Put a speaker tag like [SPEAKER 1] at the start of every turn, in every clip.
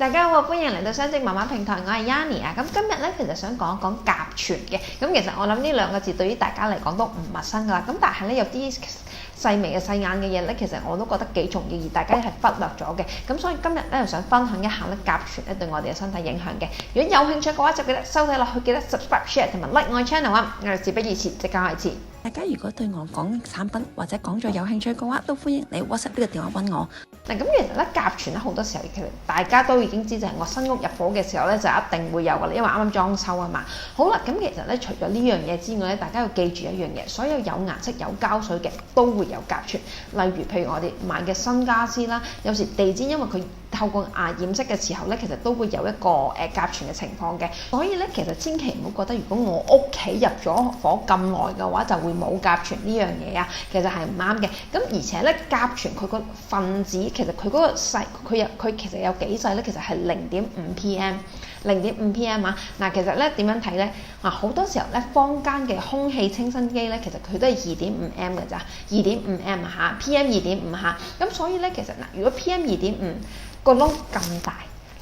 [SPEAKER 1] 大家好，歡迎嚟到雙職媽媽平台，我係 Yanni 啊。咁今日咧，其實想講一講甲醛嘅。咁其實我諗呢兩個字對於大家嚟講都唔陌生噶啦。咁但係咧有啲細微嘅細眼嘅嘢咧，其實我都覺得幾重要，而大家係忽略咗嘅。咁所以今日咧，就想分享一下咧甲醛咧對我哋嘅身體影響嘅。如果有興趣嘅話，就記得收睇落去，記得 subscribe、share 同埋 like 我嘅 channel 啊！我哋事不宜遲，即刻開始。
[SPEAKER 2] 大家如果對我講產品或者講座有興趣嘅話，都歡迎你 WhatsApp 呢個電話揾我。
[SPEAKER 1] 嗱，咁其實咧甲醛咧好多時候其實大家都已經知，就係我新屋入伙嘅時候咧就一定會有噶啦，因為啱啱裝修啊嘛。好啦，咁其實咧除咗呢樣嘢之外咧，大家要記住一樣嘢，所有有顏色有膠水嘅都會有甲醛。例如譬如我哋買嘅新家私啦，有時地氈因為佢透過染色嘅時候咧，其實都會有一個甲醛嘅情況嘅。所以咧，其實千祈唔好覺得如果我屋企入咗伙咁耐嘅話，就會冇甲醛呢樣嘢啊。其實係唔啱嘅。咁而且咧，甲醛佢個分子其實佢嗰個細，佢其實有幾細咧？其實係0.5 ppm，0.5 ppm 啊。嗱，其實咧點樣睇咧？好多時候咧，坊間嘅空氣清新機咧，其實佢都係2.5 m 嘅咋，2.5 m 嚇，PM 2.5嚇。咁所以咧，其實嗱，如果 PM 2.5個窿咁大，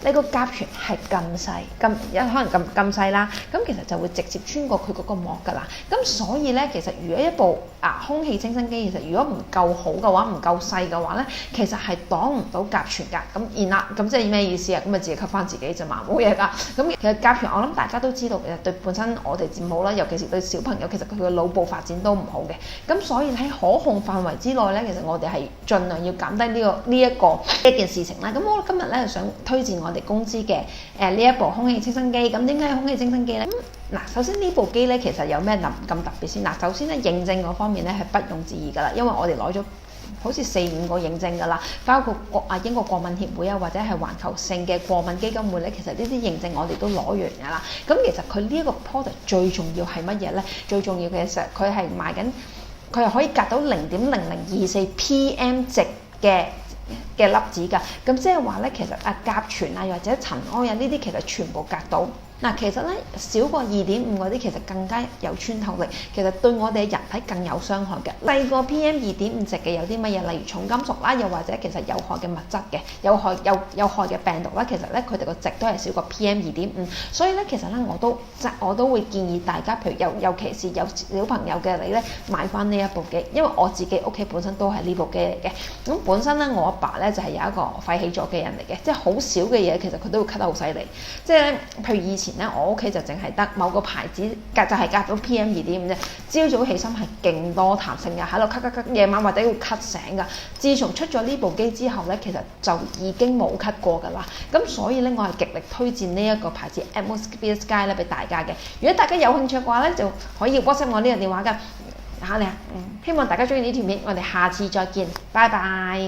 [SPEAKER 1] 你個甲醛係咁細，可能咁細啦，咁其實就會直接穿過佢嗰個膜㗎啦。咁所以咧，其實如果一部空氣清新機，其實如果唔夠好嘅話，唔夠細嘅話咧，其實係擋唔到甲醛㗎。咁然啦，咁即係咩意思啊？咁咪自己吸翻自己啫嘛，冇嘢㗎。咁其實甲醛我諗大家都知道，其實對本身我哋唔好啦，尤其是對小朋友，其實佢嘅腦部發展都唔好嘅。咁所以喺可控範圍之內咧，其實我哋係盡量要減低呢一件事情啦。咁我今日咧就想推薦我哋公司嘅呢一部空氣清新機。咁點解係空氣清新機咧？嗱，首先呢部機咧其實有咩咁特別先？嗱，首先咧認證嗰方面咧係不容置疑㗎啦，因為我哋攞咗好似4-5個認證㗎啦，包括英國過敏協會啊，或者係環球性嘅過敏基金會咧，其實呢啲認證我哋都攞完㗎啦。咁其實佢呢一個 product 最重要係乜嘢咧？最重要嘅其實佢係賣緊，佢係可以隔到0.0024 ppm 值嘅粒子㗎。咁即係話咧，其實甲醛啊，或者塵埃啊呢啲其實全部隔到。嗱，其實咧少過2.5嗰啲其實更加有穿透力，其實對我哋嘅人體更有傷害嘅。細過 PM 2.5值嘅有啲乜嘢？例如重金屬啦，又或者其實有害嘅物質嘅，有害嘅病毒啦，其實咧佢哋個值都係少過 PM 2.5。所以咧，其實咧我都會建議大家，譬如尤其是有小朋友嘅你咧，買翻呢一部機，因為我自己屋企本身都係呢部機嚟嘅。咁本身咧我阿爸咧就係有一個肺氣阻嘅人嚟嘅，即係好少嘅嘢其實佢都會咳得好犀利。即係咧，譬如以前咧，我屋企就淨係得某個牌子就係隔到 PM 2.5啫。朝早起身係勁多痰性嘅，喺度咳，夜晚或者會咳醒㗎。自從出咗呢部機之後咧，其實就已經冇咳過㗎啦。咁所以咧，我係極力推薦呢一個牌子 Atmosphere Sky 咧俾大家嘅。如果大家有興趣嘅話咧，就可以 WhatsApp 我呢個電話㗎。希望大家中意呢條片，我哋下次再見，拜拜。